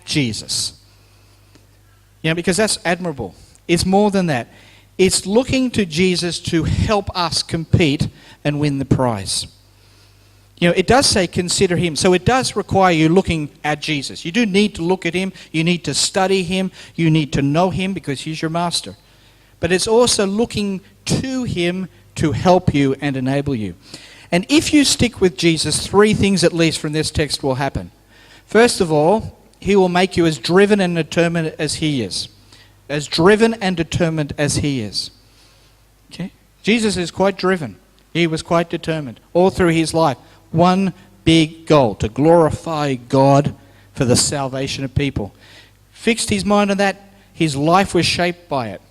Jesus. Because that's admirable. It's more than that. It's looking to Jesus to help us compete and win the prize. It does say consider him. So it does require you looking at Jesus. You do need to look at him. You need to study him. You need to know him because he's your master. But it's also looking to him to help you and enable you. And if you stick with Jesus, 3 things at least from this text will happen. First of all, he will make you as driven and determined as he is. As driven and determined as he is. Okay? Jesus is quite driven. He was quite determined all through his life. One big goal, to glorify God for the salvation of people. Fixed his mind on that, his life was shaped by it.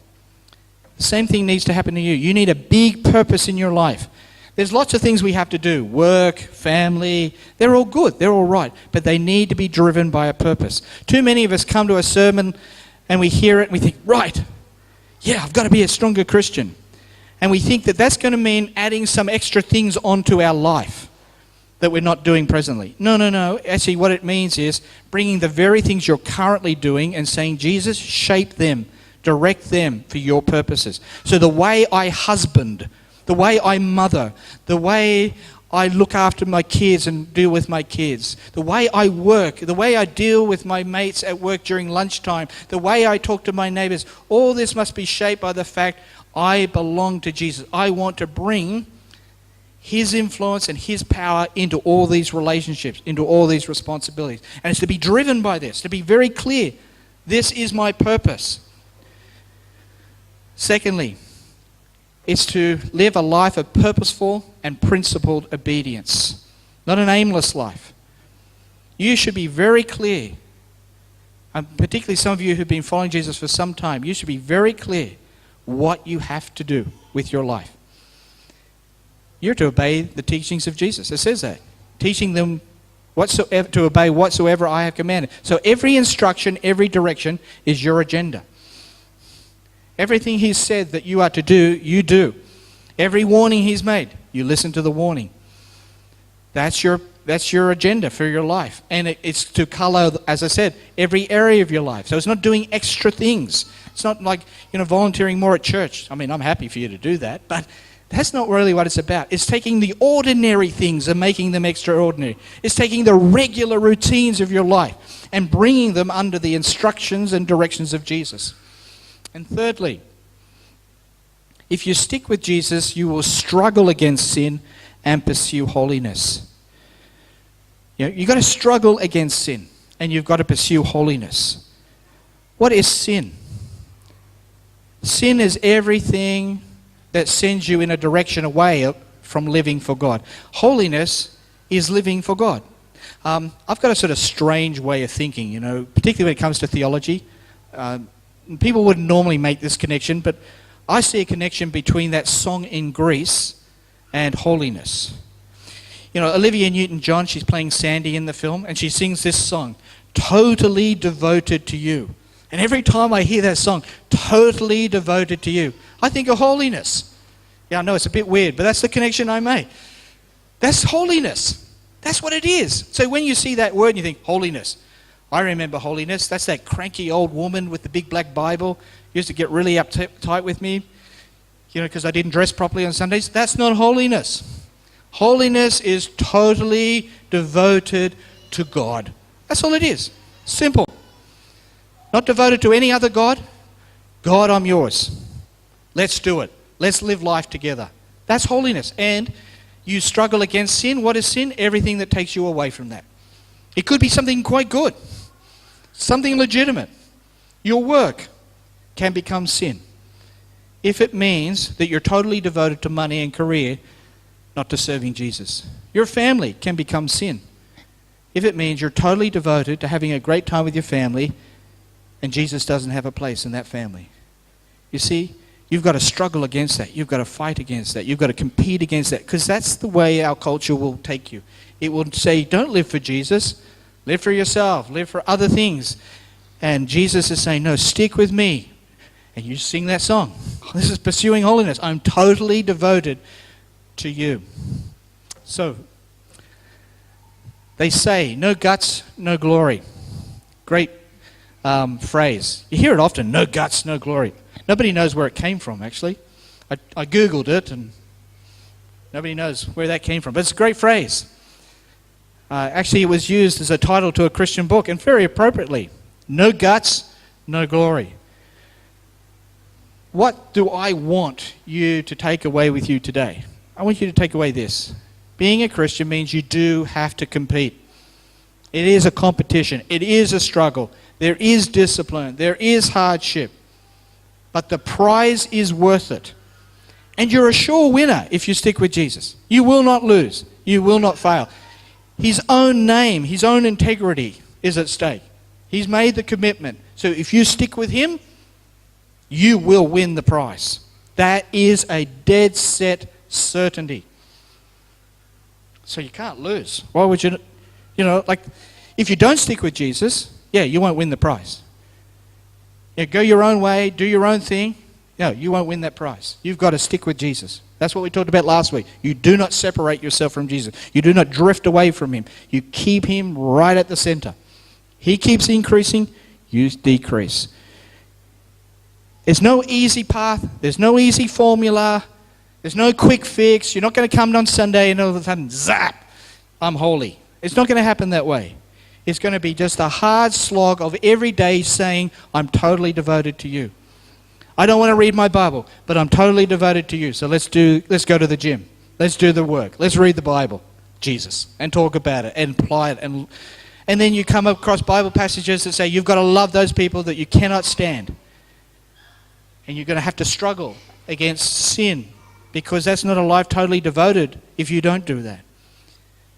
The same thing needs to happen to you. You need a big purpose in your life. There's lots of things we have to do. Work, family, they're all good, they're all right. But they need to be driven by a purpose. Too many of us come to a sermon and we hear it and we think, right, yeah, I've got to be a stronger Christian. And we think that that's going to mean adding some extra things onto our life that we're not doing presently. No. Actually, what it means is bringing the very things you're currently doing and saying, Jesus, shape them, direct them for your purposes. So the way I husband, the way I mother, the way I look after my kids and deal with my kids, the way I work, the way I deal with my mates at work during lunchtime, the way I talk to my neighbors, all this must be shaped by the fact I belong to Jesus. I want to bring his influence and his power into all these relationships, into all these responsibilities. And it's to be driven by this, to be very clear. This is my purpose. Secondly, it's to live a life of purposeful and principled obedience, not an aimless life. You should be very clear, and particularly some of you who've been following Jesus for some time, you should be very clear what you have to do with your life. You're to obey the teachings of Jesus. It says that. Teaching them to obey whatsoever I have commanded. So every instruction, every direction is your agenda. Everything he's said that you are to do, you do. Every warning he's made, you listen to the warning. That's your agenda for your life. And it's to color, as I said, every area of your life. So it's not doing extra things. It's not like, volunteering more at church. I mean, I'm happy for you to do that, but that's not really what it's about. It's taking the ordinary things and making them extraordinary. It's taking the regular routines of your life and bringing them under the instructions and directions of Jesus. And thirdly, if you stick with Jesus, you will struggle against sin and pursue holiness. You've got to struggle against sin and you've got to pursue holiness. What is sin? Sin is everything that sends you in a direction away from living for God. Holiness is living for God. I've got a sort of strange way of thinking, particularly when it comes to theology. People wouldn't normally make this connection, but I see a connection between that song in Grease and holiness. Olivia Newton-John, she's playing Sandy in the film, and she sings this song, Totally Devoted to You. And every time I hear that song, Totally Devoted to You, I think of holiness. Yeah, I know it's a bit weird, but that's the connection I make. That's holiness. That's what it is. So when you see that word and you think, holiness, I remember holiness. That's that cranky old woman with the big black Bible. Used to get really uptight with me, because I didn't dress properly on Sundays. That's not holiness. Holiness is totally devoted to God. That's all it is. Simple. Not devoted to any other God. God, I'm yours. Let's do it. Let's live life together. That's holiness. And you struggle against sin. What is sin? Everything that takes you away from that. It could be something quite good. Something legitimate. Your work can become sin. If it means that you're totally devoted to money and career, not to serving Jesus. Your family can become sin. If it means you're totally devoted to having a great time with your family and Jesus doesn't have a place in that family. You see, you've got to struggle against that. You've got to fight against that. You've got to compete against that, because that's the way our culture will take you. It will say, don't live for Jesus, live for yourself, live for other things. And Jesus is saying, no, stick with me. And you sing that song. This is pursuing holiness. I'm totally devoted to you. So, they say, no guts, no glory. Great phrase. You hear it often, no guts, no glory. Nobody knows where it came from, actually. I Googled it, and nobody knows where that came from. But it's a great phrase. Actually, it was used as a title to a Christian book, and very appropriately. No guts, no glory. What do I want you to take away with you today? I want you to take away this. Being a Christian means you do have to compete. It is a competition. It is a struggle. There is discipline. There is hardship. But the prize is worth it. And you're a sure winner if you stick with Jesus. You will not lose. You will not fail. His own name, his own integrity is at stake. He's made the commitment. So if you stick with him, you will win the prize. That is a dead set certainty. So you can't lose. Why would you, like, if you don't stick with Jesus, you won't win the prize. Go your own way, do your own thing. No, you won't win that prize. You've got to stick with Jesus. That's what we talked about last week. You do not separate yourself from Jesus. You do not drift away from him. You keep him right at the center. He keeps increasing, you decrease. There's no easy path. There's no easy formula. There's no quick fix. You're not going to come on Sunday and all of a sudden, zap, I'm holy. It's not going to happen that way. It's going to be just a hard slog of every day saying, I'm totally devoted to you. I don't want to read my Bible, but I'm totally devoted to you. So let's go to the gym. Let's do the work. Let's read the Bible, Jesus, and talk about it and apply it. And then you come across Bible passages that say you've got to love those people that you cannot stand. And you're going to have to struggle against sin, because that's not a life totally devoted if you don't do that.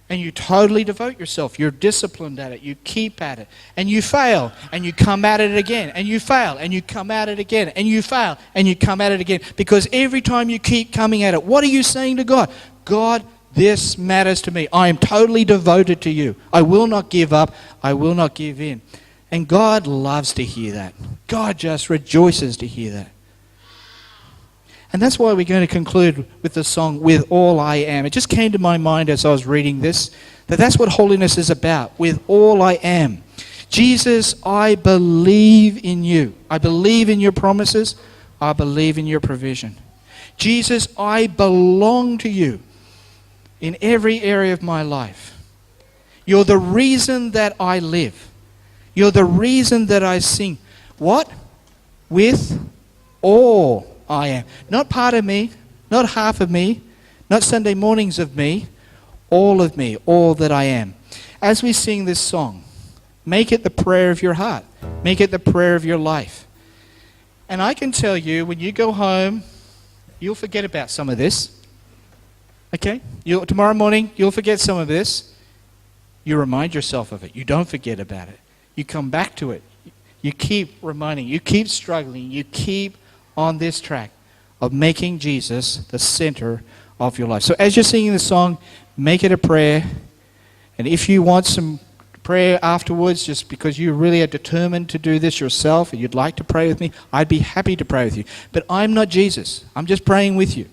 And you totally devote yourself. You're disciplined at it. You keep at it. And you fail. And you come at it again. And you fail. And you come at it again. And you fail. And you come at it again. Because every time you keep coming at it, what are you saying to God? God, this matters to me. I am totally devoted to you. I will not give up. I will not give in. And God loves to hear that. God just rejoices to hear that. And that's why we're going to conclude with the song, With All I Am. It just came to my mind as I was reading this, that's what holiness is about, with all I am. Jesus, I believe in you. I believe in your promises. I believe in your provision. Jesus, I belong to you in every area of my life. You're the reason that I live. You're the reason that I sing. What? With all I am. Not part of me, not half of me, not Sunday mornings of me, all that I am. As we sing this song, make it the prayer of your heart. Make it the prayer of your life. And I can tell you, when you go home, you'll forget about some of this. Okay? Tomorrow morning, you'll forget some of this. You remind yourself of it. You don't forget about it. You come back to it. You keep reminding. You keep struggling. You keep on this track of making Jesus the center of your life. So as you're singing the song, make it a prayer. And if you want some prayer afterwards, just because you really are determined to do this yourself and you'd like to pray with me, I'd be happy to pray with you. But I'm not Jesus. I'm just praying with you.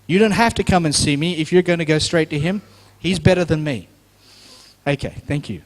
You don't have to come and see me if you're going to go straight to him. He's better than me. Okay, thank you.